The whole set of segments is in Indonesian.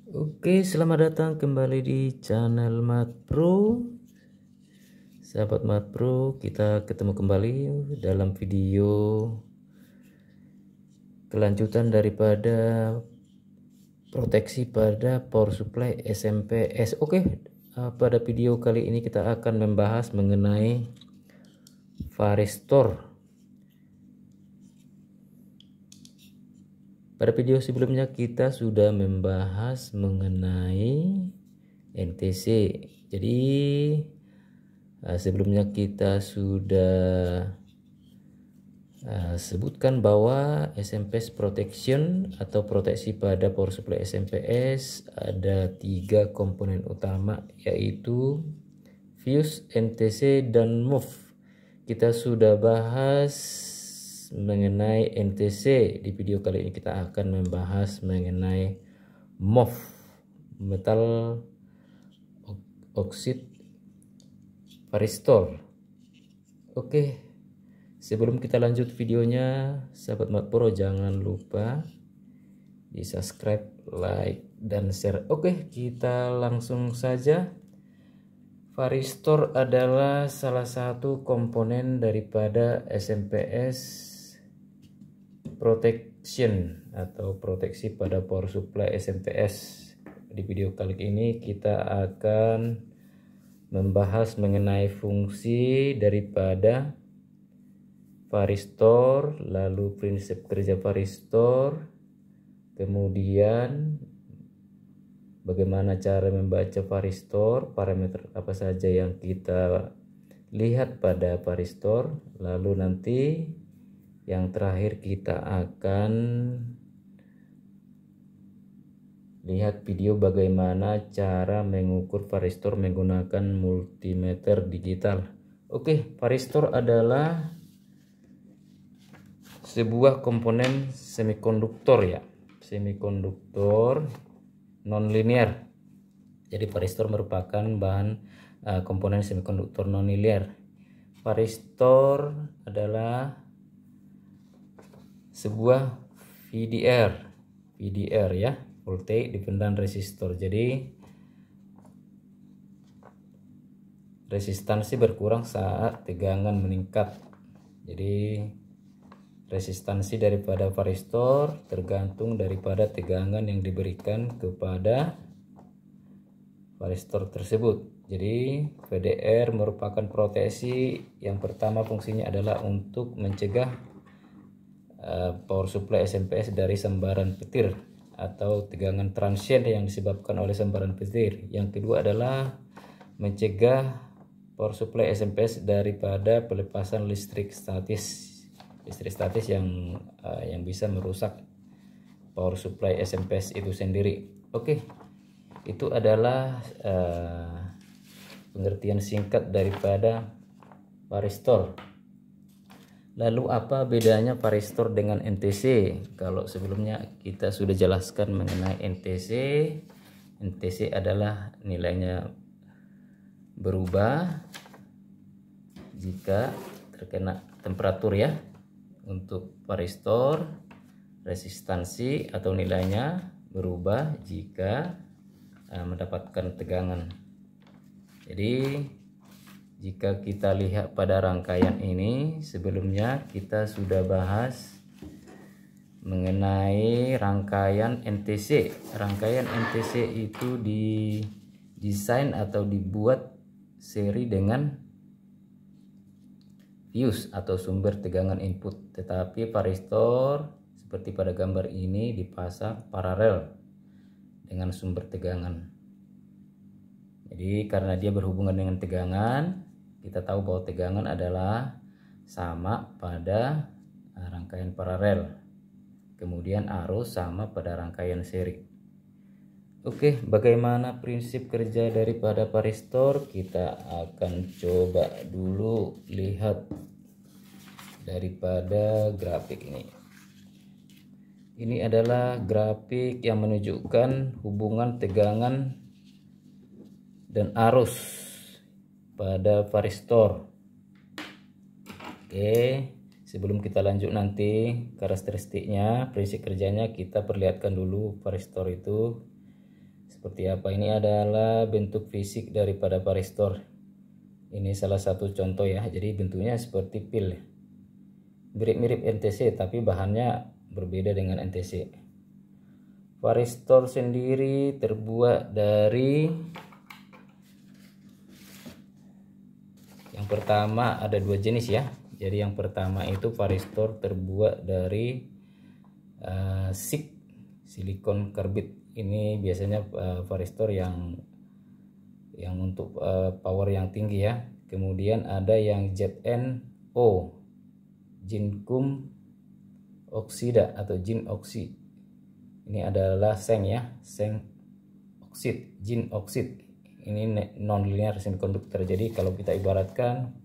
Oke, selamat datang kembali di channel Matpro. Sahabat Matpro, kita ketemu kembali dalam video kelanjutan daripada proteksi pada power supply SMPS. Oke, pada video kali ini kita akan membahas mengenai varistor. Pada video sebelumnya kita sudah membahas mengenai NTC. Jadi sebelumnya kita sudah sebutkan bahwa SMPS protection atau proteksi pada power supply SMPS ada 3 komponen utama, yaitu fuse, NTC, dan MOV. Kita sudah bahas mengenai NTC. Di video kali ini kita akan membahas mengenai MOV, metal oxide varistor. Oke, sebelum kita lanjut videonya, sahabat Matpro jangan lupa di subscribe, like, dan share. Oke, kita langsung saja. Varistor adalah salah satu komponen daripada SMPS protection atau proteksi pada power supply SMPS. Di video kali ini kita akan membahas mengenai fungsi daripada varistor, lalu prinsip kerja varistor, kemudian bagaimana cara membaca varistor, parameter apa saja yang kita lihat pada varistor, lalu nanti yang terakhir kita akan lihat video bagaimana cara mengukur varistor menggunakan multimeter digital. Oke, varistor adalah sebuah komponen semikonduktor ya, semikonduktor non-linear. Jadi varistor merupakan bahan komponen semikonduktor non-linear. Varistor adalah sebuah VDR ya, voltage dependent resistor. Jadi resistansi berkurang saat tegangan meningkat. Jadi resistansi daripada varistor tergantung daripada tegangan yang diberikan kepada varistor tersebut. Jadi VDR merupakan proteksi yang pertama, fungsinya adalah untuk mencegah power supply SMPS dari sambaran petir atau tegangan transient yang disebabkan oleh sambaran petir. Yang kedua adalah mencegah power supply SMPS daripada pelepasan listrik statis yang bisa merusak power supply SMPS itu sendiri. Oke, itu adalah pengertian singkat daripada varistor. Lalu apa bedanya varistor dengan NTC? Kalau sebelumnya kita sudah jelaskan mengenai NTC. NTC adalah nilainya berubah jika terkena temperatur ya. Untuk varistor, resistansi atau nilainya berubah jika mendapatkan tegangan. Jadi jika kita lihat pada rangkaian ini, sebelumnya kita sudah bahas mengenai rangkaian NTC. Rangkaian NTC itu didesain atau dibuat seri dengan fuse atau sumber tegangan input. Tetapi varistor seperti pada gambar ini dipasang paralel dengan sumber tegangan. Jadi karena dia berhubungan dengan tegangan, kita tahu bahwa tegangan adalah sama pada rangkaian paralel. Kemudian arus sama pada rangkaian seri. Oke, bagaimana prinsip kerja daripada varistor? Kita akan coba dulu lihat daripada grafik ini. Ini adalah grafik yang menunjukkan hubungan tegangan dan arus pada varistor. Oke, sebelum kita lanjut nanti karakteristiknya, prinsip kerjanya, kita perlihatkan dulu varistor itu seperti apa. Ini adalah bentuk fisik daripada varistor. Ini salah satu contoh ya. Jadi bentuknya seperti pil, mirip-mirip NTC tapi bahannya berbeda dengan NTC. Varistor sendiri terbuat dari, yang pertama ada dua jenis ya. Jadi yang pertama itu varistor terbuat dari SiC, silikon karbid. Ini biasanya varistor yang untuk power yang tinggi ya. Kemudian ada yang ZnO, zinkum oksida atau zin oksi. Ini adalah seng ya, seng oksid, zin oksid. Ini non-linear semiconductor. Jadi kalau kita ibaratkan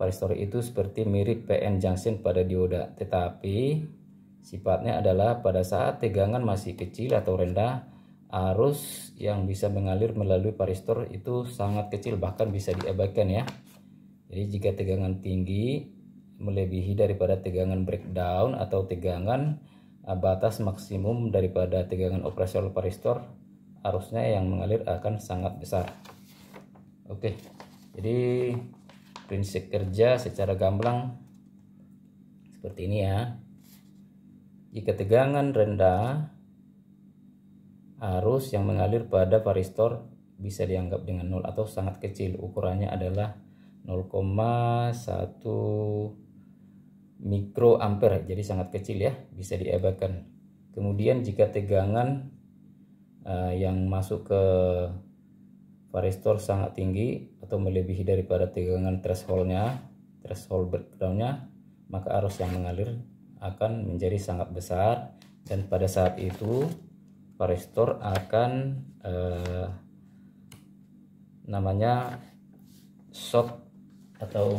varistor itu seperti mirip PN junction pada dioda, tetapi sifatnya adalah pada saat tegangan masih kecil atau rendah, arus yang bisa mengalir melalui varistor itu sangat kecil, bahkan bisa diabaikan ya. Jadi jika tegangan tinggi melebihi daripada tegangan breakdown atau tegangan batas maksimum daripada tegangan operasional varistor, arusnya yang mengalir akan sangat besar. Oke, jadi prinsip kerja secara gamblang seperti ini ya. Jika tegangan rendah, arus yang mengalir pada varistor bisa dianggap dengan nol atau sangat kecil. Ukurannya adalah 0,1 mikroampere, jadi sangat kecil ya, bisa diabaikan. Kemudian jika tegangan yang masuk ke varistor sangat tinggi atau melebihi daripada tegangan threshold breakdownnya, maka arus yang mengalir akan menjadi sangat besar, dan pada saat itu varistor akan namanya short atau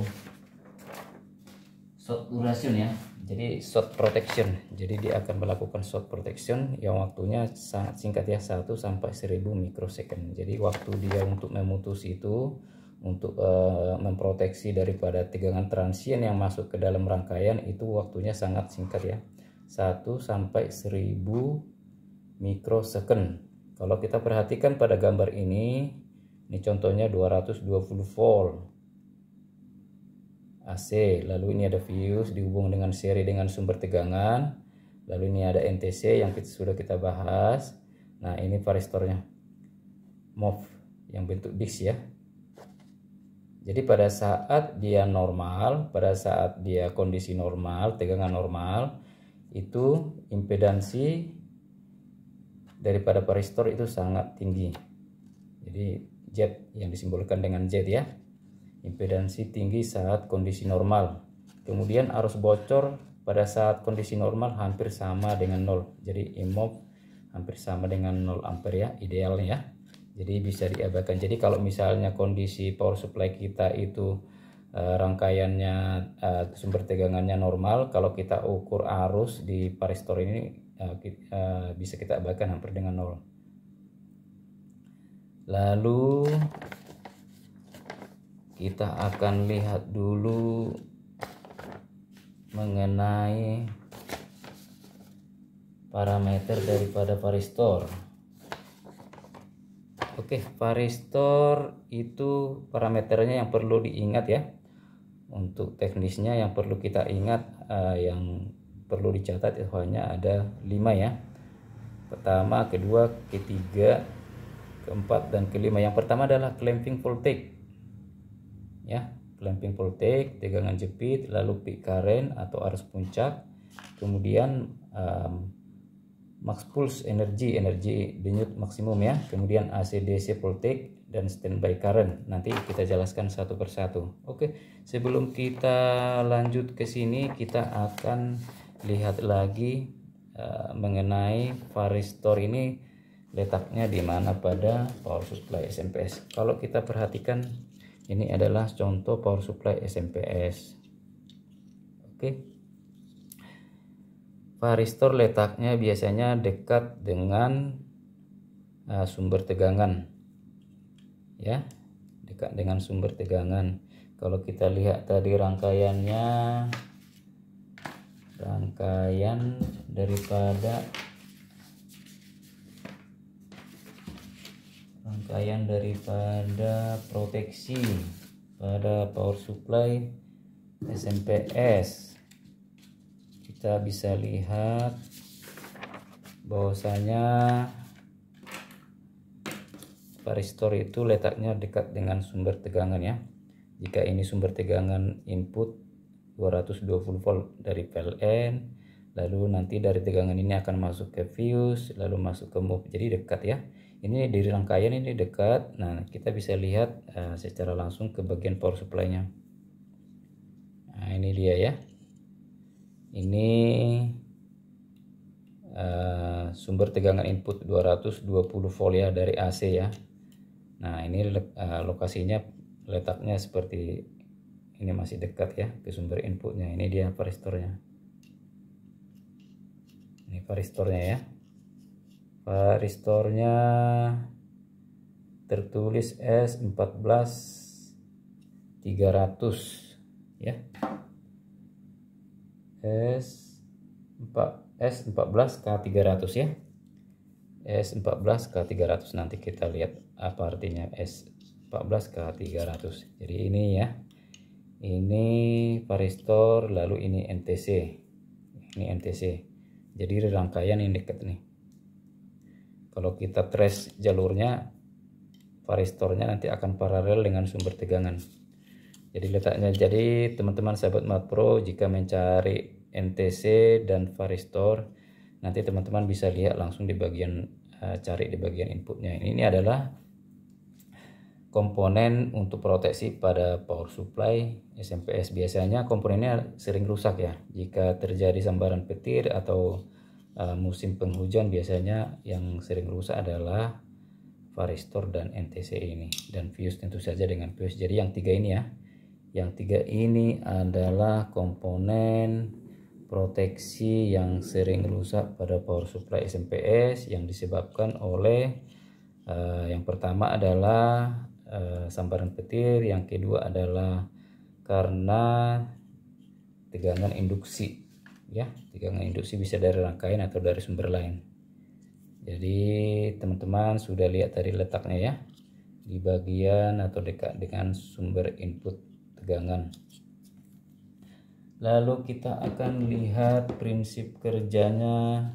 short duration ya. Jadi short protection. Jadi dia akan melakukan short protection yang waktunya sangat singkat ya, 1 sampai 1000 mikrosecond. Jadi waktu dia untuk memutus itu, untuk memproteksi daripada tegangan transient yang masuk ke dalam rangkaian itu waktunya sangat singkat ya, 1 sampai 1000 mikrosecond. Kalau kita perhatikan pada gambar ini contohnya 220 volt AC, lalu ini ada fuse dihubung dengan seri dengan sumber tegangan, lalu ini ada NTC yang sudah kita bahas. Nah ini varistornya MOV yang bentuk disk ya. Jadi pada saat dia normal, pada saat dia kondisi normal, tegangan normal, itu impedansi daripada varistor itu sangat tinggi. Jadi Z yang disimbolkan dengan Z ya, impedansi tinggi saat kondisi normal. Kemudian arus bocor pada saat kondisi normal hampir sama dengan 0. Jadi EMOV hampir sama dengan 0 ampere ya, idealnya ya. Jadi bisa diabaikan. Jadi kalau misalnya kondisi power supply kita itu rangkaiannya sumber tegangannya normal, kalau kita ukur arus di varistor ini bisa kita abaikan hampir dengan 0. Lalu kita akan lihat dulu mengenai parameter daripada varistor. Oke, varistor itu parameternya yang perlu diingat ya. Untuk teknisnya yang perlu kita ingat, yang perlu dicatat itu hanya ada 5 ya. Pertama, kedua, ketiga, keempat, dan kelima. Yang pertama adalah clamping voltage ya, clamping voltage, tegangan jepit, lalu peak current atau arus puncak, kemudian max pulse energi denyut maksimum ya, kemudian AC DC voltage dan standby current. Nanti kita jelaskan satu persatu. Oke, sebelum kita lanjut ke sini, kita akan lihat lagi mengenai varistor ini letaknya di mana pada power supply SMPS. Kalau kita perhatikan, ini adalah contoh power supply SMPS. Oke. Varistor letaknya biasanya dekat dengan sumber tegangan. Ya, dekat dengan sumber tegangan. Kalau kita lihat tadi rangkaian daripada rangkaian daripada proteksi pada power supply SMPS. Kita bisa lihat bahwasanya varistor itu letaknya dekat dengan sumber tegangan ya. Jika ini sumber tegangan input 220 volt dari PLN, lalu nanti dari tegangan ini akan masuk ke fuse, lalu masuk ke move, jadi dekat ya. Ini di rangkaian ini dekat. Nah, kita bisa lihat secara langsung ke bagian power supply-nya. Nah, ini dia ya. Ini sumber tegangan input 220 volt ya dari AC ya. Nah, ini lokasinya, letaknya seperti ini, masih dekat ya ke sumber inputnya. Ini dia varistornya. Ini varistornya ya. Varistornya tertulis S14 300 ya. S14K300 ya. S14K300, nanti kita lihat apa artinya S14K300. Jadi ini ya. Ini varistor, lalu ini NTC. Ini NTC. Jadi rangkaian ini dekat nih. Kalau kita trace jalurnya, varistornya nanti akan paralel dengan sumber tegangan. Jadi letaknya, jadi teman-teman sahabat Matpro jika mencari NTC dan varistor, nanti teman-teman bisa lihat langsung di bagian cari di bagian inputnya. Ini adalah komponen untuk proteksi pada power supply SMPS. Biasanya komponennya sering rusak ya. Jika terjadi sambaran petir atau musim penghujan, biasanya yang sering rusak adalah varistor dan NTC ini, dan fuse tentu saja dengan fuse. Jadi yang tiga ini ya, yang tiga ini adalah komponen proteksi yang sering rusak pada power supply SMPS yang disebabkan oleh yang pertama adalah sambaran petir, yang kedua adalah karena tegangan induksi ya. Tegangan induksi bisa dari rangkaian atau dari sumber lain. Jadi teman-teman sudah lihat tadi letaknya ya, di bagian atau dekat dengan sumber input tegangan. Lalu kita akan lihat prinsip kerjanya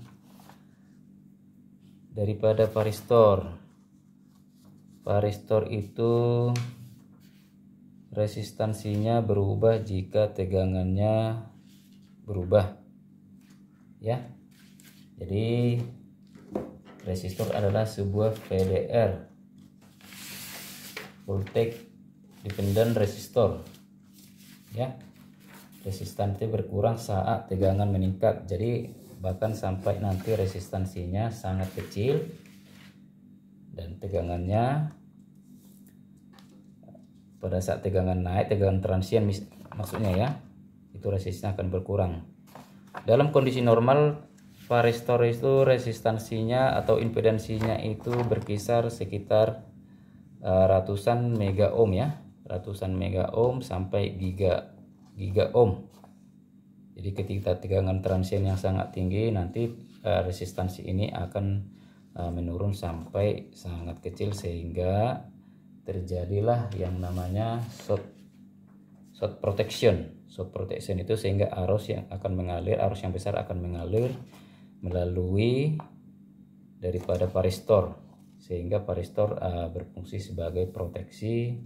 daripada varistor. Varistor itu resistansinya berubah jika tegangannya berubah ya. Jadi resistor adalah sebuah VDR, voltage dependent resistor ya. Resistansi berkurang saat tegangan meningkat, jadi bahkan sampai nanti resistansinya sangat kecil dan tegangannya pada saat tegangan naik, tegangan transient maksudnya ya, itu resistansinya akan berkurang. Dalam kondisi normal varistor itu resistansinya atau impedansinya itu berkisar sekitar ratusan mega ohm ya, ratusan mega ohm sampai giga ohm. Jadi ketika tegangan transient yang sangat tinggi, nanti resistansi ini akan menurun sampai sangat kecil, sehingga terjadilah yang namanya short protection. Short protection itu sehingga arus yang akan mengalir, arus yang besar akan mengalir melalui daripada varistor, sehingga varistor berfungsi sebagai proteksi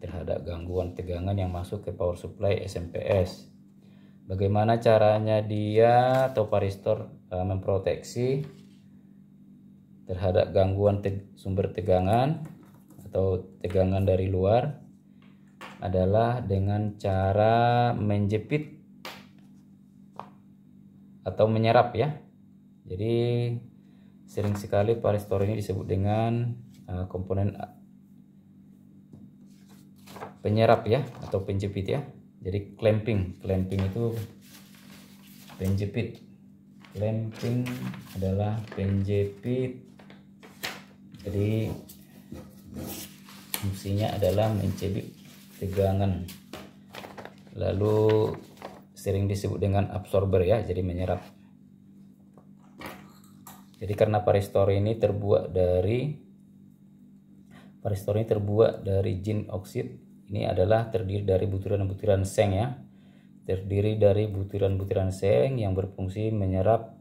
terhadap gangguan tegangan yang masuk ke power supply SMPS. Bagaimana caranya dia atau varistor memproteksi terhadap gangguan sumber tegangan atau tegangan dari luar? Adalah dengan cara menjepit atau menyerap ya. Jadi sering sekali varistor ini disebut dengan komponen penyerap ya, atau penjepit ya. Jadi clamping itu penjepit. Clamping adalah penjepit. Jadi fungsinya adalah menjepit tegangan. Lalu sering disebut dengan absorber ya, jadi menyerap. Jadi karena varistor ini terbuat dari varistor ini terbuat dari zinc oksid. Ini adalah terdiri dari butiran-butiran seng ya. Terdiri dari butiran-butiran seng yang berfungsi menyerap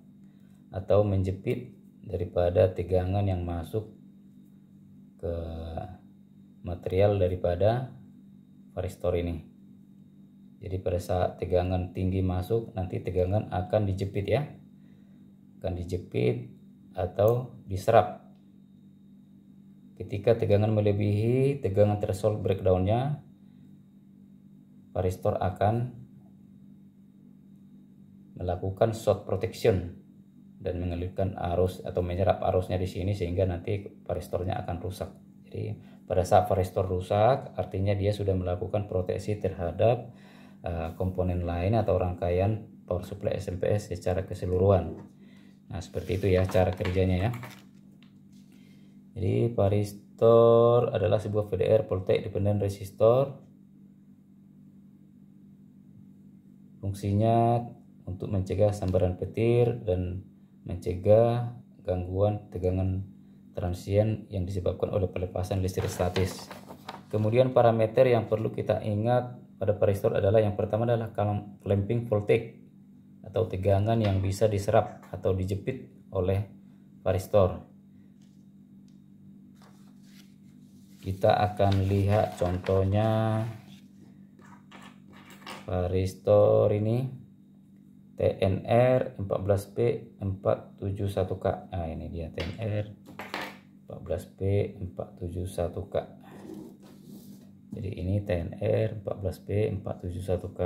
atau menjepit daripada tegangan yang masuk ke material daripada varistor ini. Jadi pada saat tegangan tinggi masuk, nanti tegangan akan dijepit ya. Akan dijepit atau diserap. Ketika tegangan melebihi tegangan threshold breakdownnya, varistor akan melakukan short protection dan mengalirkan arus atau menyerap arusnya di sini sehingga nanti varistornya akan rusak. Jadi pada saat varistor rusak, artinya dia sudah melakukan proteksi terhadap komponen lain atau rangkaian power supply SMPS secara keseluruhan. Nah, seperti itu ya cara kerjanya ya. Jadi varistor adalah sebuah VDR voltage dependent resistor. Fungsinya untuk mencegah sambaran petir dan mencegah gangguan tegangan transient yang disebabkan oleh pelepasan listrik statis. Kemudian parameter yang perlu kita ingat pada varistor adalah yang pertama adalah clamping voltage atau tegangan yang bisa diserap atau dijepit oleh varistor. Kita akan lihat contohnya varistor ini TNR 14P 471K. Nah, ini dia TNR 14P 471K. Jadi ini TNR 14P 471K.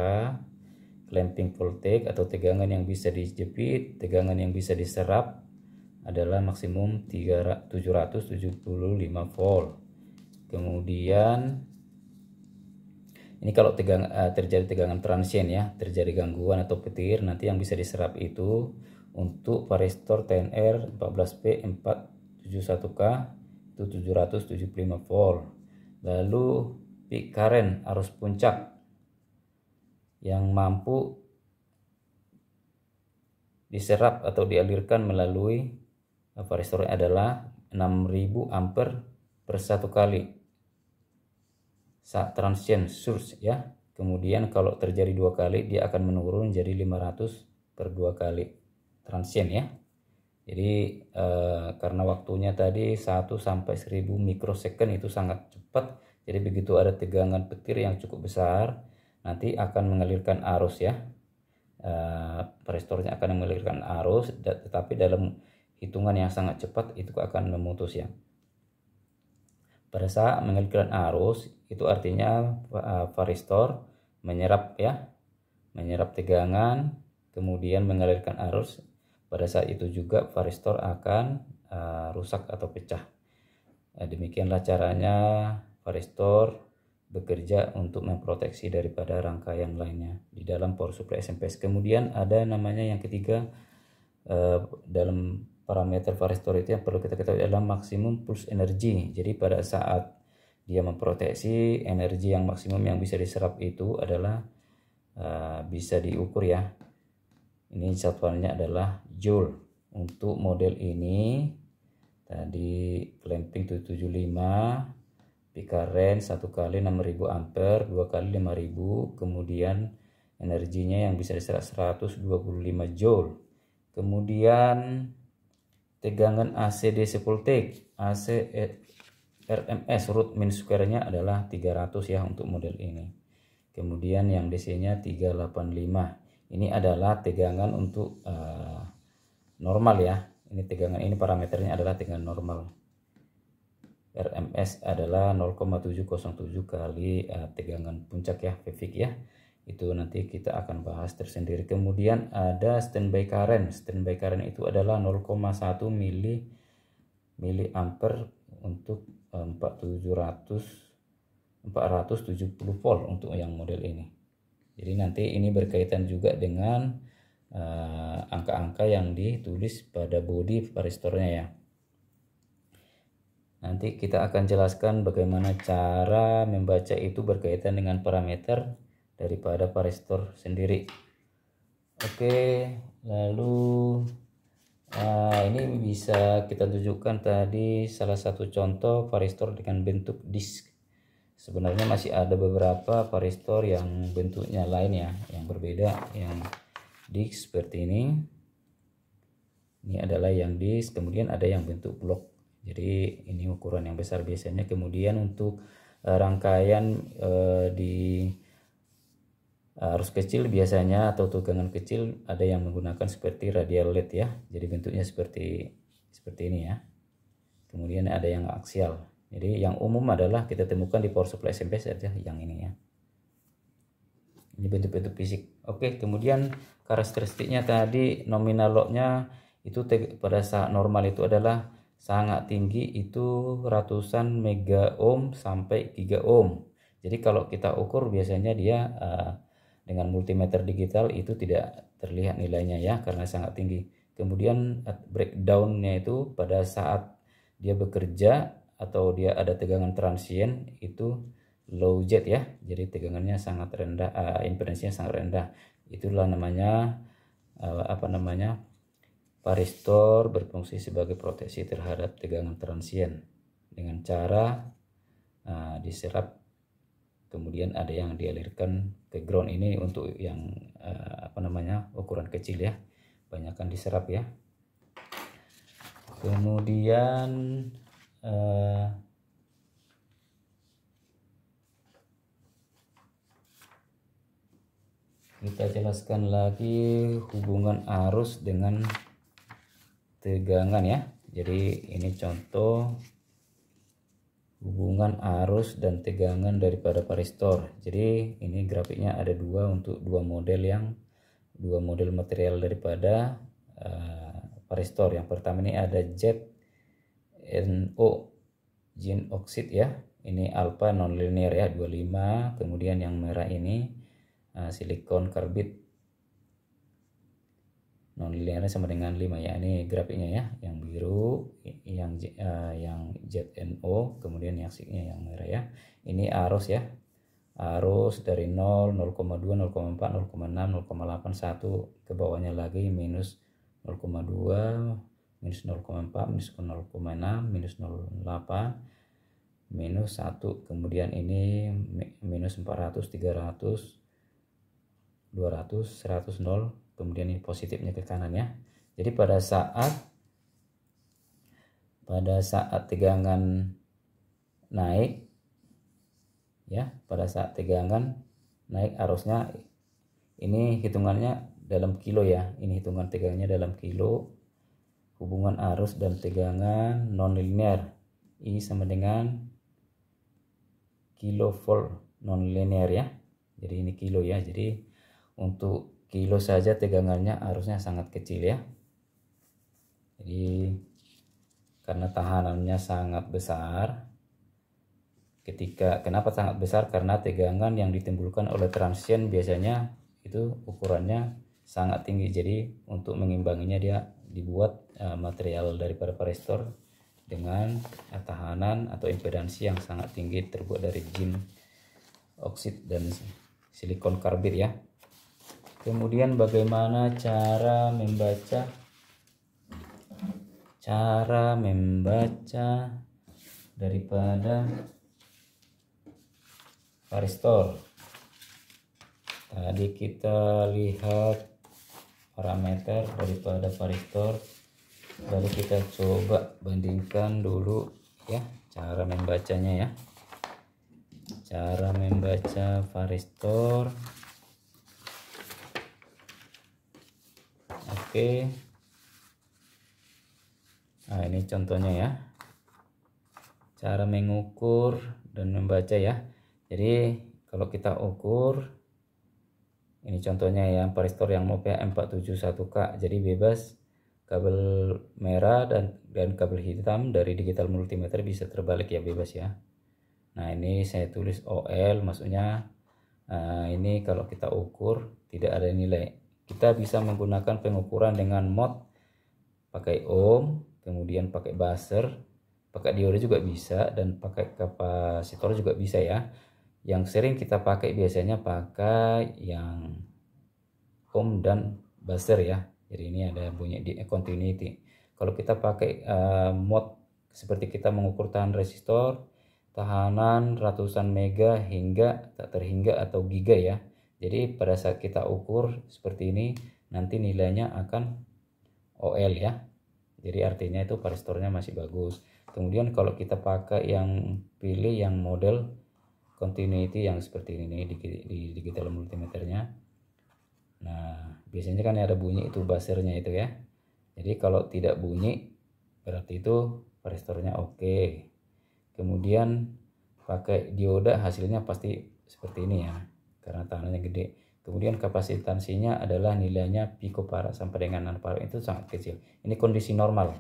Clamping voltage atau tegangan yang bisa dijepit, tegangan yang bisa diserap adalah maksimum 775 volt. Kemudian ini kalau terjadi tegangan transient ya, terjadi gangguan atau petir, nanti yang bisa diserap itu untuk varistor TNR 14P 471K itu 775 volt. Lalu peak current arus puncak yang mampu diserap atau dialirkan melalui varistor adalah 6000 ampere per satu kali saat transient source ya. Kemudian kalau terjadi dua kali dia akan menurun jadi 500 per dua kali transient ya. Jadi karena waktunya tadi 1 sampai 1000 mikrosecond itu sangat cepat. Jadi begitu ada tegangan petir yang cukup besar, nanti akan mengalirkan arus ya. Varistornya akan mengalirkan arus, tetapi dalam hitungan yang sangat cepat itu akan memutus ya. Pada saat mengalirkan arus itu artinya varistor menyerap ya, menyerap tegangan kemudian mengalirkan arus. Pada saat itu juga varistor akan rusak atau pecah. Demikianlah caranya varistor bekerja untuk memproteksi daripada rangkaian lainnya di dalam power supply SMPS. Kemudian ada namanya yang ketiga dalam parameter varistor itu yang perlu kita ketahui adalah maksimum pulse energy. Jadi pada saat dia memproteksi, energi yang maksimum yang bisa diserap itu adalah bisa diukur ya. Ini satuannya adalah joule. Untuk model ini tadi clamping 775, peak current 1 kali 6000 ampere, 2 kali 5000, kemudian energinya yang bisa diserap 125 joule. Kemudian tegangan AC DC voltage, AC RMS root mean square-nya adalah 300 ya untuk model ini. Kemudian yang DC-nya 385. Ini adalah tegangan untuk normal ya. Ini tegangan, ini parameternya adalah tegangan normal. RMS adalah 0,707 kali tegangan puncak ya, peak ya. Itu nanti kita akan bahas tersendiri. Kemudian ada standby current. Standby current itu adalah 0,1 miliampere untuk 470 volt untuk yang model ini. Jadi nanti ini berkaitan juga dengan angka-angka yang ditulis pada body varistornya ya. Nanti kita akan jelaskan bagaimana cara membaca itu berkaitan dengan parameter daripada varistor sendiri. Oke, lalu Ini bisa kita tunjukkan tadi salah satu contoh varistor dengan bentuk disk. Sebenarnya masih ada beberapa varistor yang bentuknya lain ya, yang berbeda, yang disk seperti ini. Ini adalah yang disk, kemudian ada yang bentuk blok. Jadi ini ukuran yang besar biasanya. Kemudian untuk rangkaian di arus kecil biasanya atau tegangan kecil ada yang menggunakan seperti radial LED ya. Jadi bentuknya seperti ini ya. Kemudian ada yang aksial. Jadi yang umum adalah kita temukan di power supply SMP saja yang ini ya. Ini bentuk-bentuk fisik. Oke, kemudian karakteristiknya tadi nominal loadnya itu pada saat normal itu adalah sangat tinggi, itu ratusan mega ohm sampai giga ohm. Jadi kalau kita ukur biasanya dia dengan multimeter digital itu tidak terlihat nilainya ya, karena sangat tinggi. Kemudian breakdownnya itu pada saat dia bekerja atau dia ada tegangan transient itu low jet ya, jadi tegangannya sangat rendah, impedansinya sangat rendah. Itulah namanya varistor berfungsi sebagai proteksi terhadap tegangan transient dengan cara diserap, kemudian ada yang dialirkan ke ground. Ini untuk yang ukuran kecil ya, banyakkan diserap ya. Kemudian kita jelaskan lagi hubungan arus dengan tegangan ya. Jadi ini contoh hubungan arus dan tegangan daripada varistor. Jadi ini grafiknya ada dua untuk dua model material daripada varistor. Yang pertama ini ada ZNO, zinc oxide ya. Ini alpha nonlinear ya 25. Kemudian yang merah ini silikon karbid nonlinearnya sama dengan 5 ya. Ini grafiknya ya, yang biru yang ZNO, kemudian yang siknya yang merah ya. Ini arus ya, arus dari 0, 0,2, 0,4, 0,6, 0,8, 1 ke bawahnya lagi minus 0,2, minus 0,4, minus 0,6, minus 0,8, minus 1. Kemudian ini minus 400, 300, 200, 100, 0. Kemudian ini positifnya ke kanan ya. Jadi pada saat tegangan naik ya, pada saat tegangan naik arusnya, ini hitungannya dalam kilo ya. Ini hitungan tegangannya dalam kilo. Hubungan arus dan tegangan nonlinear, I sama dengan kilovolt nonlinear ya. Jadi ini kilo ya. Jadi untuk kilo saja tegangannya arusnya sangat kecil ya. Jadi karena tahanannya sangat besar, kenapa sangat besar? Karena tegangan yang ditimbulkan oleh transient biasanya itu ukurannya sangat tinggi. Jadi untuk mengimbanginya dia dibuat material daripada varistor dengan tahanan atau impedansi yang sangat tinggi, terbuat dari zinc oxide dan silikon karbid ya. Kemudian bagaimana cara membaca daripada varistor. Tadi kita lihat parameter daripada varistor, lalu kita coba bandingkan dulu ya cara membacanya ya. Cara membaca varistor. Oke. Nah, ini contohnya ya. Cara mengukur dan membaca ya. Jadi kalau kita ukur, ini contohnya ya, varistor yang MOPEA M471K. Jadi bebas kabel merah dan kabel hitam dari digital multimeter bisa terbalik ya, bebas ya. Nah, ini saya tulis OL, maksudnya ini kalau kita ukur tidak ada nilai. Kita bisa menggunakan pengukuran dengan mode pakai ohm, kemudian pakai buzzer, pakai diode juga bisa, dan pakai kapasitor juga bisa ya. Yang sering kita pakai biasanya pakai yang ohm dan buzzer ya. Jadi ini ada bunyi di continuity. Kalau kita pakai mode seperti kita mengukur tahan resistor, tahanan ratusan mega hingga tak terhingga atau giga ya. Jadi pada saat kita ukur seperti ini, nanti nilainya akan OL ya. Jadi artinya itu varistornya masih bagus. Kemudian kalau kita pakai pilih yang model continuity yang seperti ini di digital multimeternya. Nah, biasanya kan ada bunyi itu buzzernya itu ya. Jadi kalau tidak bunyi berarti itu varistornya oke. Kemudian pakai dioda hasilnya pasti seperti ini ya, karena tahanannya gede. Kemudian kapasitansinya adalah nilainya picofarad sampai dengan nanofarad, itu sangat kecil. Ini kondisi normal.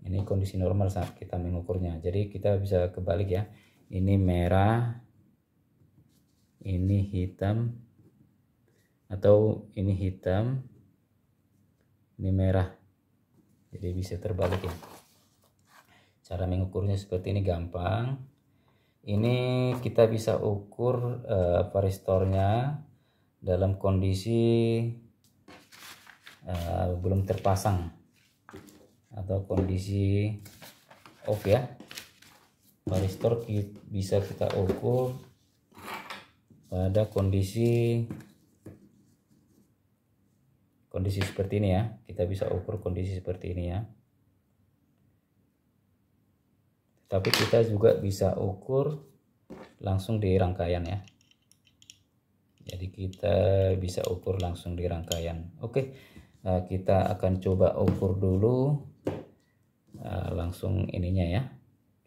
Ini kondisi normal saat kita mengukurnya. Jadi kita bisa kebalik ya. Ini merah, ini hitam, atau ini hitam, ini merah. Jadi bisa terbalik ya. Cara mengukurnya seperti ini gampang. Ini kita bisa ukur varistornya dalam kondisi belum terpasang atau kondisi off ya. Varistor bisa kita ukur pada kondisi seperti ini ya. Kita bisa ukur kondisi seperti ini ya. Tapi kita juga bisa ukur langsung di rangkaian ya. Jadi kita bisa ukur langsung di rangkaian. Oke, kita akan coba ukur dulu langsung ininya ya.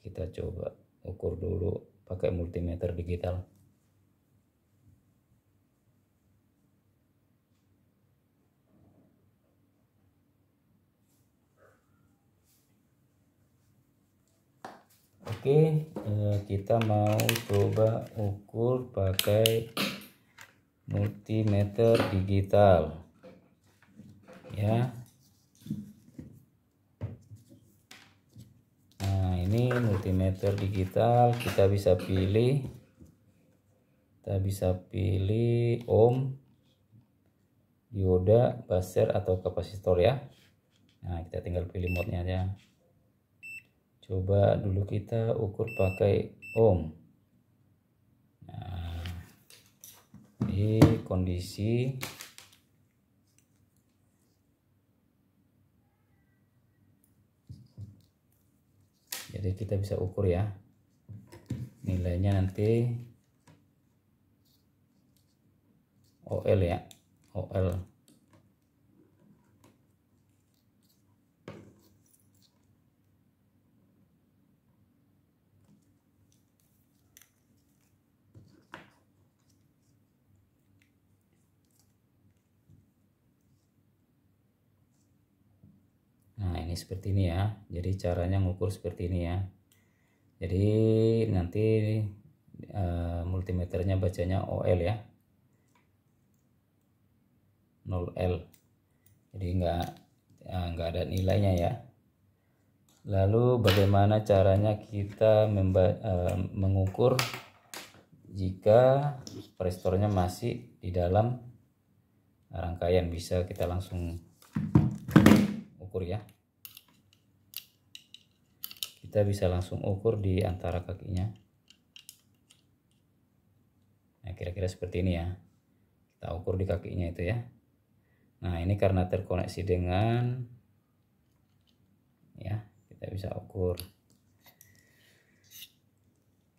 Kita coba ukur dulu pakai multimeter digital. Oke, kita mau coba ukur pakai multimeter digital ya. Nah, ini multimeter digital, kita bisa pilih ohm, dioda, buzzer atau kapasitor ya. Nah, kita tinggal pilih mode-nya aja. Coba dulu kita ukur pakai ohm. Nah, di kondisi jadi kita bisa ukur ya nilainya nanti OL ya, OL. Nah, ini seperti ini ya. Jadi caranya ngukur seperti ini ya. Jadi nanti multimeternya bacanya OL ya, 0L. Jadi nggak ada nilainya ya. Lalu bagaimana caranya kita mengukur jika varistornya masih di dalam rangkaian? Bisa kita langsung ukur ya. Kita bisa langsung ukur di antara kakinya. Nah, kira-kira seperti ini ya. Kita ukur di kakinya itu ya. Nah, ini karena terkoneksi dengan ya, kita bisa ukur.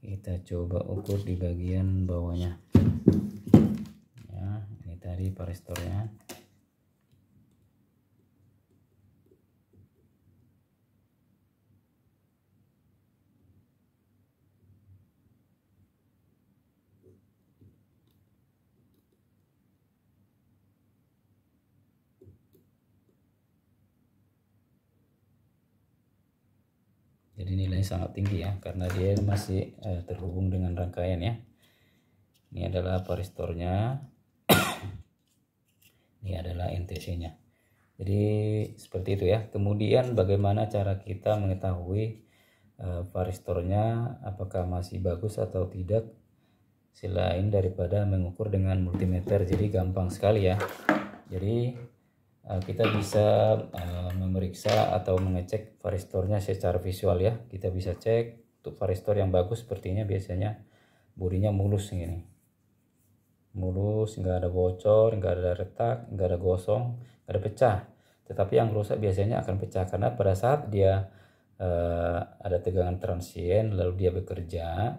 Kita coba ukur di bagian bawahnya. Ya, ini tadi varistornya. Jadi nilainya sangat tinggi ya, karena dia masih terhubung dengan rangkaian ya. Ini adalah varistornya. Ini adalah NTC-nya. Jadi seperti itu ya. Kemudian bagaimana cara kita mengetahui varistornya apakah masih bagus atau tidak, selain daripada mengukur dengan multimeter. Jadi gampang sekali ya. Jadi kita bisa memeriksa atau mengecek varistornya secara visual ya. Kita bisa cek untuk varistor yang bagus sepertinya biasanya bodinya mulus ini, mulus, nggak ada bocor, nggak ada retak, nggak ada gosong, nggak ada pecah. Tetapi yang rusak biasanya akan pecah karena pada saat dia ada tegangan transien lalu dia bekerja,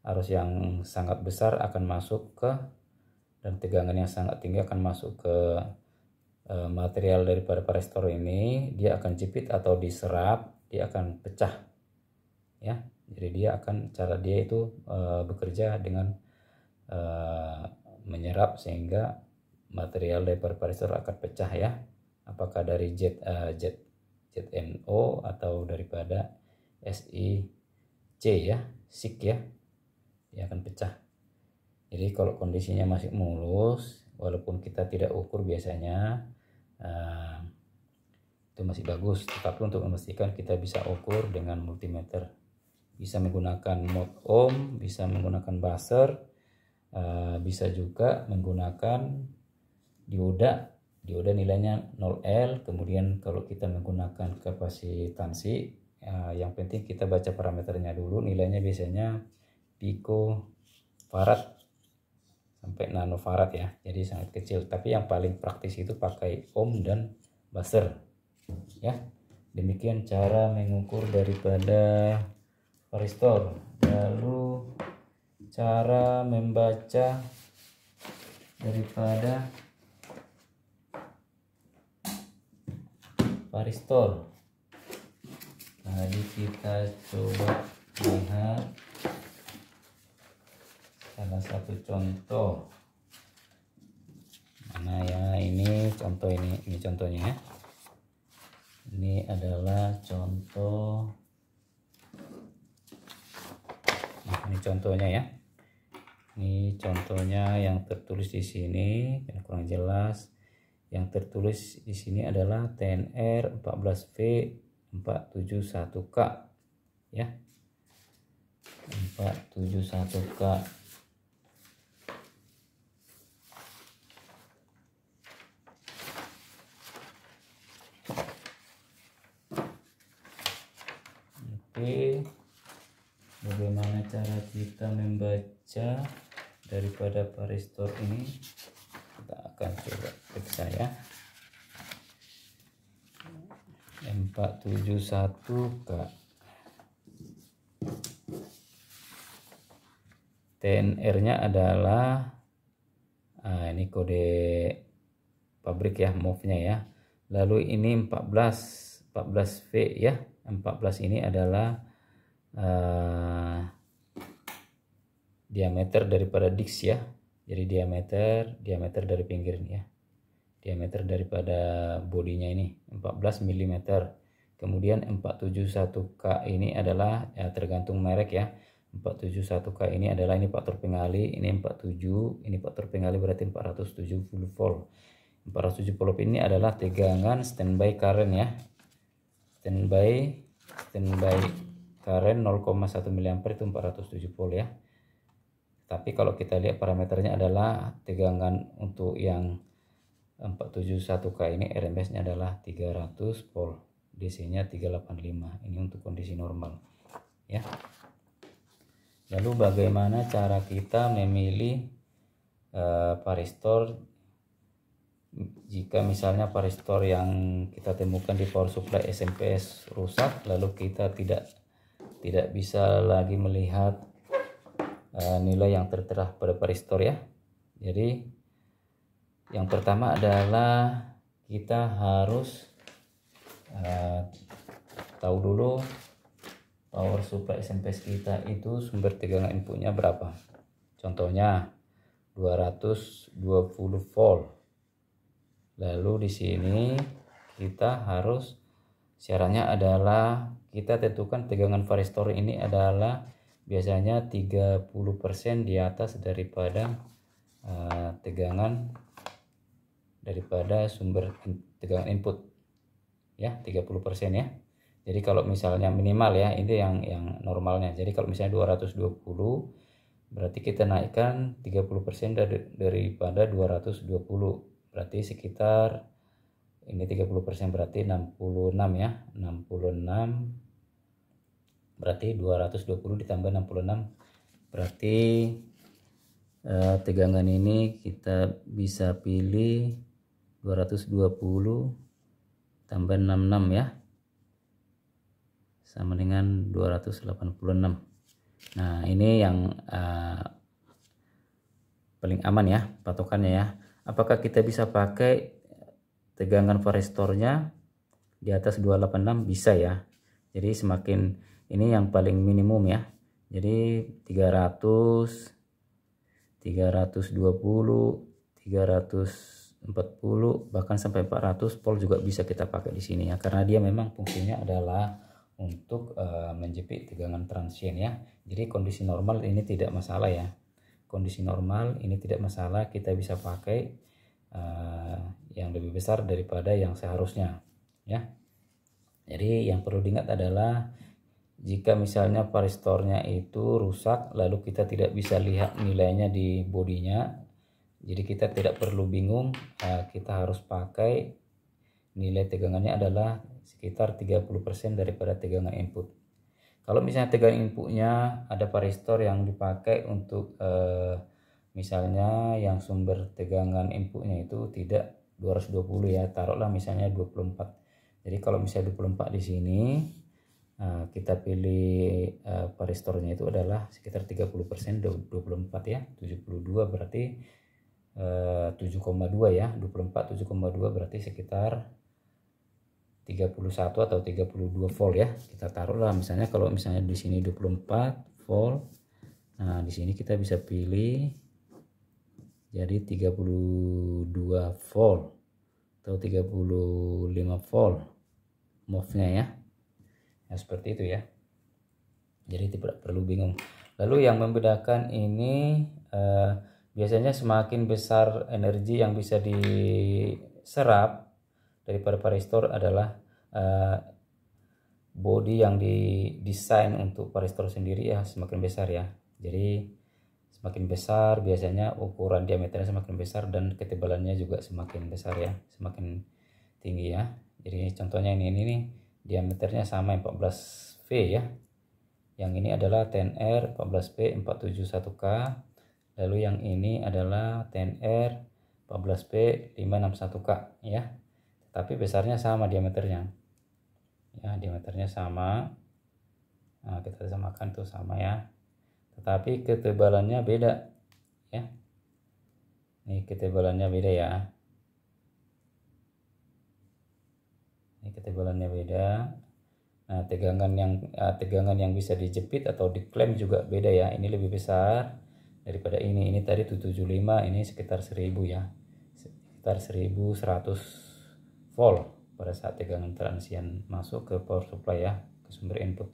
arus yang sangat besar akan masuk ke, dan tegangan yang sangat tinggi akan masuk ke material daripada varistor ini. Dia akan jepit atau diserap, dia akan pecah ya. Jadi dia akan, cara dia itu bekerja dengan menyerap sehingga material daripada varistor akan pecah ya. Apakah dari ZNO atau daripada SiC ya, SiC ya, dia akan pecah. Jadi kalau kondisinya masih mulus, walaupun kita tidak ukur biasanya itu masih bagus. Tetapi untuk memastikan kita bisa ukur dengan multimeter, bisa menggunakan mode ohm, bisa menggunakan buzzer, bisa juga menggunakan dioda. Dioda nilainya 0L. Kemudian kalau kita menggunakan kapasitansi, yang penting kita baca parameternya dulu. Nilainya biasanya picofarad sampai nanofarad ya, jadi sangat kecil. Tapi yang paling praktis itu pakai ohm dan buzzer ya. Demikian cara mengukur daripada varistor. Lalu cara membaca daripada varistor. Jadi kita coba lihat salah satu contoh. Mana ya, ini contoh, ini contohnya ya. Ini adalah contoh. Nah, ini contohnya ya. Ini contohnya yang tertulis di sini, yang kurang jelas. Yang tertulis di sini adalah TNR 14V471K ya. 471K. Oke, bagaimana cara kita membaca daripada varistor ini? Kita akan coba periksa ya. 471K. TNR-nya adalah ini kode pabrik ya, MOV-nya ya. Lalu ini 14V ya. 14 ini adalah diameter daripada disk ya. Jadi diameter dari pinggir ini ya. Diameter daripada bodinya ini 14 mm. Kemudian 471K ini adalah ya, tergantung merek ya. 471K ini adalah, ini faktor pengali, ini 47, ini faktor pengali berarti 470 volt. 470 volt ini adalah tegangan standby current ya. Standby current 0,1 mA itu 470 volt ya. Tapi kalau kita lihat parameternya adalah tegangan untuk yang 471K ini RMS-nya adalah 300 volt, DC-nya 385. Ini untuk kondisi normal ya. Lalu bagaimana cara kita memilih varistor jika misalnya varistor yang kita temukan di power supply SMPS rusak, lalu kita tidak bisa lagi melihat nilai yang tertera pada varistor ya. Jadi yang pertama adalah kita harus tahu dulu power supply SMPS kita itu sumber tegangan inputnya berapa. Contohnya 220 volt. Lalu di sini kita harus, syaratnya adalah kita tentukan tegangan varistor ini adalah biasanya 30% di atas daripada tegangan daripada sumber tegangan input ya, 30% ya. Jadi kalau misalnya minimal ya, ini yang normalnya. Jadi kalau misalnya 220 berarti kita naikkan 30% daripada 220, berarti sekitar ini 30% berarti 66 ya, 66 berarti 220 ditambah 66 berarti tegangan ini kita bisa pilih 220 tambah 66 ya, sama dengan 286. Nah ini yang paling aman ya patokannya ya. Apakah kita bisa pakai tegangan varistornya di atas 286? Bisa ya. Jadi semakin ini yang paling minimum ya. Jadi 300, 320, 340 bahkan sampai 400 volt juga bisa kita pakai di sini ya, karena dia memang fungsinya adalah untuk menjepit tegangan transient ya. Jadi kondisi normal ini tidak masalah ya. Kondisi normal ini tidak masalah, kita bisa pakai yang lebih besar daripada yang seharusnya ya. Jadi yang perlu diingat adalah jika misalnya varistornya itu rusak lalu kita tidak bisa lihat nilainya di bodinya, jadi kita tidak perlu bingung, kita harus pakai nilai tegangannya adalah sekitar 30% daripada tegangan input. Kalau misalnya tegangan inputnya ada varistor yang dipakai untuk misalnya yang sumber tegangan inputnya itu tidak 220 ya, taruhlah misalnya 24. Jadi kalau misalnya 24 di sini kita pilih varistornya itu adalah sekitar 30%, 24 ya, 72 berarti 7,2 ya, 24 7,2 berarti sekitar 31 atau 32 volt ya. Kita taruhlah misalnya kalau misalnya di sini 24 volt. Nah, di sini kita bisa pilih jadi 32 volt atau 35 volt move-nya ya. Nah, seperti itu ya. Jadi tidak perlu bingung. Lalu yang membedakan ini biasanya semakin besar energi yang bisa diserap daripada varistor adalah body yang didesain untuk varistor sendiri ya semakin besar ya. Jadi semakin besar biasanya ukuran diameternya semakin besar dan ketebalannya juga semakin besar ya, semakin tinggi ya. Jadi contohnya ini nih diameternya sama 14V ya. Yang ini adalah 10R 14P 471K. Lalu yang ini adalah 10R 14P 561K ya. Tapi besarnya sama diameternya ya, diameternya sama. Nah, kita samakan tuh sama ya, tetapi ketebalannya beda ya. Ini ketebalannya beda ya, ini ketebalannya beda. Nah tegangan yang bisa dijepit atau diklaim juga beda ya. Ini lebih besar daripada ini tadi 775, ini sekitar 1000 ya, sekitar 1100 volt pada saat tegangan transient masuk ke power supply ya, ke sumber input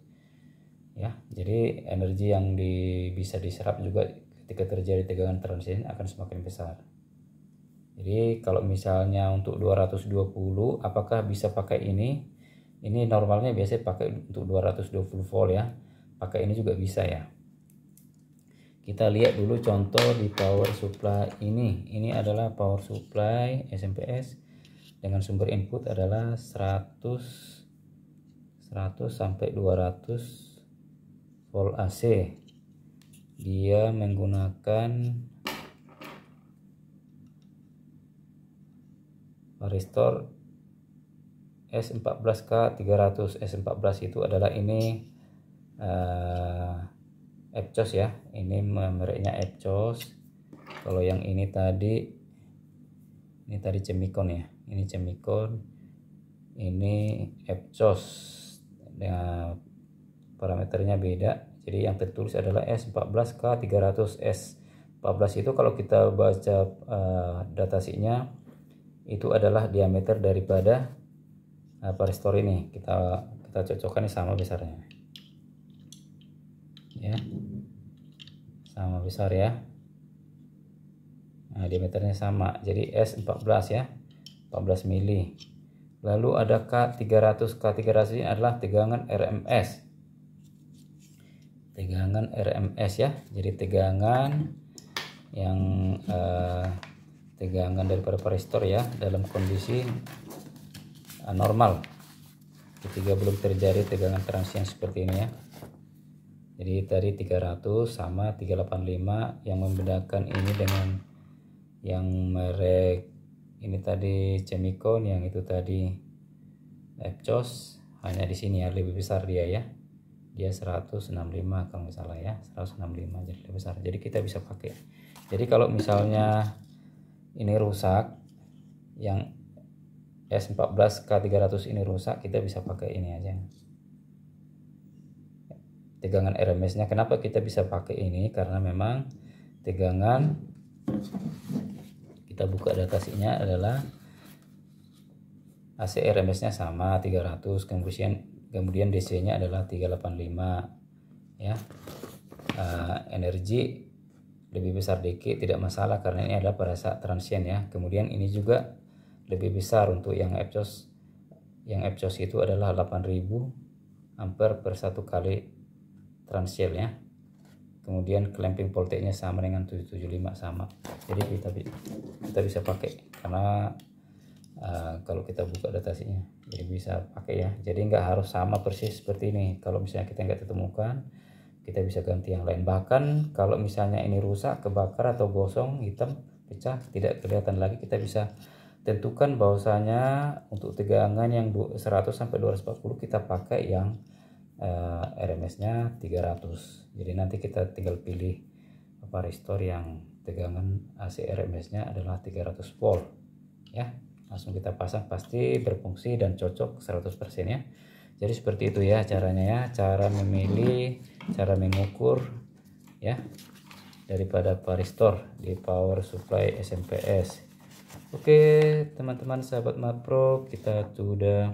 ya. Jadi energi yang bisa diserap juga ketika terjadi tegangan transient akan semakin besar. Jadi kalau misalnya untuk 220 apakah bisa pakai ini? Ini normalnya biasanya pakai untuk 220 volt ya, pakai ini juga bisa ya. Kita lihat dulu contoh di power supply ini. Ini adalah power supply SMPS dengan sumber input adalah 100 sampai 200 volt AC. Dia menggunakan varistor S14K 300. S14 itu adalah ini Epcos ya. Ini mereknya Epcos. Kalau yang ini tadi Cemicon ya. Ini Cemicon, ini Epcos. Nah, parameternya beda. Jadi yang tertulis adalah S14K 300. S14 itu kalau kita baca datasheetnya itu adalah diameter daripada varistor ini. Kita cocokkan sama besarnya ya, sama besar ya. Nah, diameternya sama, jadi S14 ya, 14 mili. Lalu ada K300. K300 ini adalah tegangan RMS. Tegangan RMS ya. Jadi tegangan yang tegangan daripada varistor ya dalam kondisi normal ketika belum terjadi tegangan transien seperti ini ya. Jadi tadi 300 sama 385, yang membedakan ini dengan yang merek ini tadi Chemicon, yang itu tadi Epsos, hanya di sini ya lebih besar dia ya. Dia 165 kalau nggak salah ya, 165 jadi lebih besar. Jadi kita bisa pakai. Jadi kalau misalnya ini rusak, yang S14K300 ini rusak, kita bisa pakai ini aja. Tegangan RMS-nya. Kenapa kita bisa pakai ini? Karena memang tegangan, kita buka data sheet-nya adalah AC RMS-nya sama 300, kemudian DC-nya adalah 385 ya. Energi lebih besar dikit tidak masalah karena ini adalah pada saat transien ya. Kemudian ini juga lebih besar untuk yang Epsos. Yang Epsos itu adalah 8000 ampere per 1 kali transien ya. Kemudian clamping voltage-nya sama dengan 775 sama. Jadi kita bisa pakai karena kalau kita buka data sheet-nya jadi bisa pakai ya. Jadi nggak harus sama persis seperti ini. Kalau misalnya kita nggak ditemukan, kita bisa ganti yang lain. Bahkan kalau misalnya ini rusak, kebakar atau gosong, hitam, pecah, tidak kelihatan lagi, kita bisa tentukan bahwasanya untuk tegangan yang 100 sampai 240 kita pakai yang RMS-nya 300. Jadi nanti kita tinggal pilih varistor yang tegangan AC RMS-nya adalah 300 volt ya. Langsung kita pasang, pasti berfungsi dan cocok 100% ya. Jadi seperti itu ya caranya ya, cara memilih, cara mengukur ya daripada varistor di power supply SMPS. Oke teman-teman sahabat Makpro, kita sudah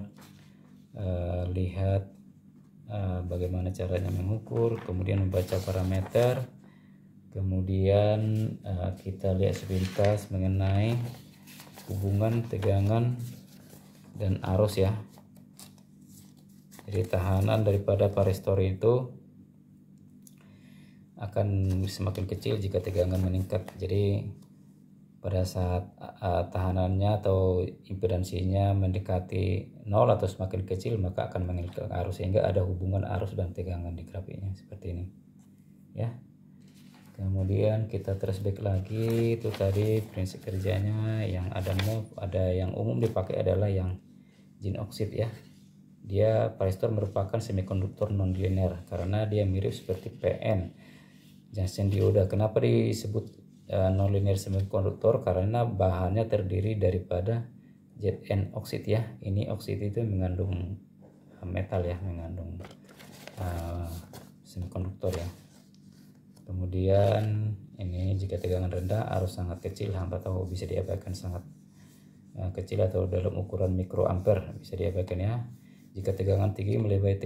lihat bagaimana caranya mengukur, kemudian membaca parameter, kemudian kita lihat sepintas mengenai hubungan tegangan dan arus ya. Jadi tahanan daripada varistor itu akan semakin kecil jika tegangan meningkat. Jadi pada saat tahanannya atau impedansinya mendekati 0 atau semakin kecil, maka akan mengikat arus, sehingga ada hubungan arus dan tegangan di grafiknya seperti ini ya. Kemudian kita terus back lagi, itu tadi prinsip kerjanya. Yang ada yang umum dipakai adalah yang zinc oxide ya. Dia varistor merupakan semikonduktor non-linear karena dia mirip seperti PN, junction dioda. Kenapa disebut non-linear semikonduktor? Karena bahannya terdiri daripada Zn oxide ya. Ini oksida itu mengandung metal ya, mengandung semikonduktor ya. Kemudian ini jika tegangan rendah, arus sangat kecil, hamba tahu bisa diabaikan, sangat kecil atau dalam ukuran mikroampere bisa diabaikan ya. Jika tegangan tinggi melebihi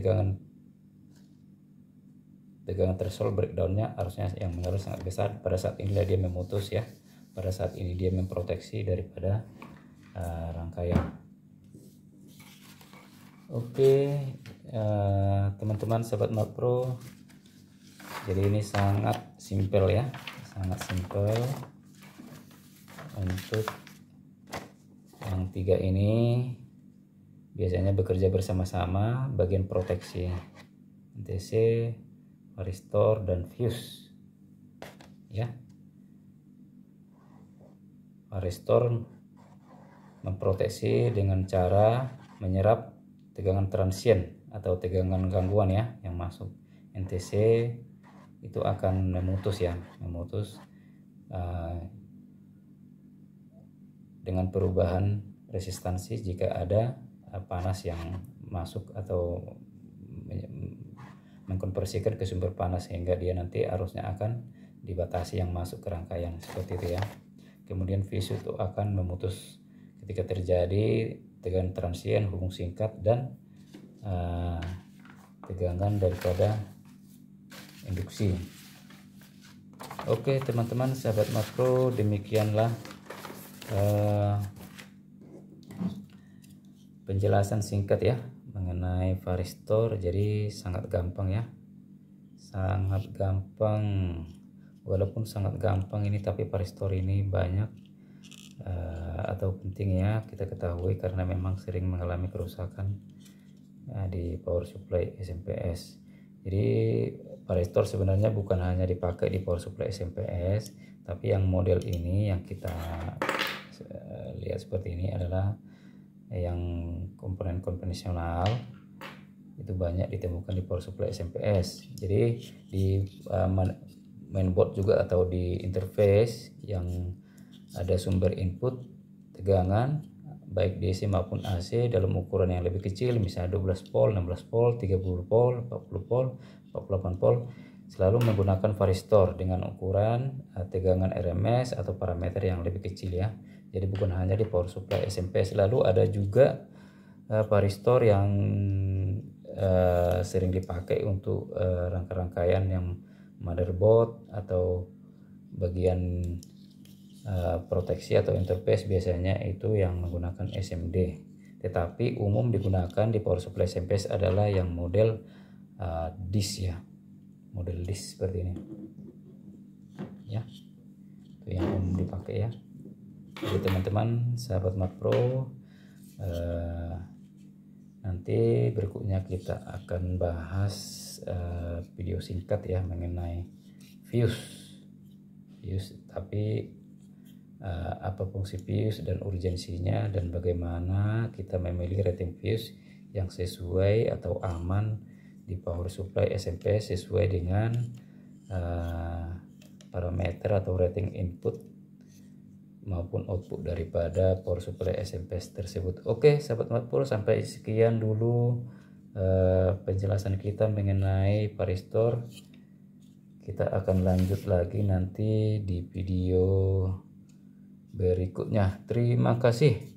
tegangan threshold breakdownnya, arusnya yang mengalir sangat besar. Pada saat inilah dia memutus ya. Pada saat ini dia memproteksi daripada rangkaian. Oke teman-teman sahabat Makpro, jadi ini sangat simpel ya, sangat simpel. Untuk yang 3 ini biasanya bekerja bersama-sama, bagian proteksi NTC, varistor, dan fuse ya. Varistor memproteksi dengan cara menyerap tegangan transien atau tegangan gangguan ya yang masuk. NTC itu akan memutus ya, memutus dengan perubahan resistansi jika ada panas yang masuk atau mengkonversikan ke sumber panas, sehingga dia nanti arusnya akan dibatasi yang masuk ke rangkaian seperti itu ya. Kemudian fuse itu akan memutus ketika terjadi tegangan transien, hubung singkat, dan tegangan daripada induksi. Oke teman-teman sahabat Makpro, demikianlah penjelasan singkat ya mengenai varistor. Jadi sangat gampang ya, sangat gampang. Walaupun sangat gampang ini, tapi varistor ini banyak atau penting ya kita ketahui karena memang sering mengalami kerusakan di power supply SMPS. Jadi varistor sebenarnya bukan hanya dipakai di power supply SMPS, tapi yang model ini yang kita lihat seperti ini adalah yang komponen konvensional, itu banyak ditemukan di power supply SMPS. Jadi di mainboard juga atau di interface yang ada sumber input tegangan baik DC maupun AC dalam ukuran yang lebih kecil, misalnya 12 volt, 16 volt, 30 volt, 40 volt, 48 volt, selalu menggunakan varistor dengan ukuran tegangan RMS atau parameter yang lebih kecil ya. Jadi bukan hanya di power supply SMPS. Lalu ada juga varistor yang sering dipakai untuk rangka-rangkaian yang motherboard atau bagian proteksi atau interface, biasanya itu yang menggunakan SMD. Tetapi umum digunakan di power supply SMPS adalah yang model disk ya, model disk seperti ini ya, itu yang umum dipakai ya. Jadi teman-teman sahabat Makpro, nanti berikutnya kita akan bahas video singkat ya mengenai fuse, tapi apa fungsi fuse dan urgensinya, dan bagaimana kita memilih rating fuse yang sesuai atau aman di power supply SMPS sesuai dengan parameter atau rating input maupun output daripada power supply SMPS tersebut. Oke sahabat Makpro, sampai sekian dulu penjelasan kita mengenai varistor. Kita akan lanjut lagi nanti di video berikutnya. Terima kasih.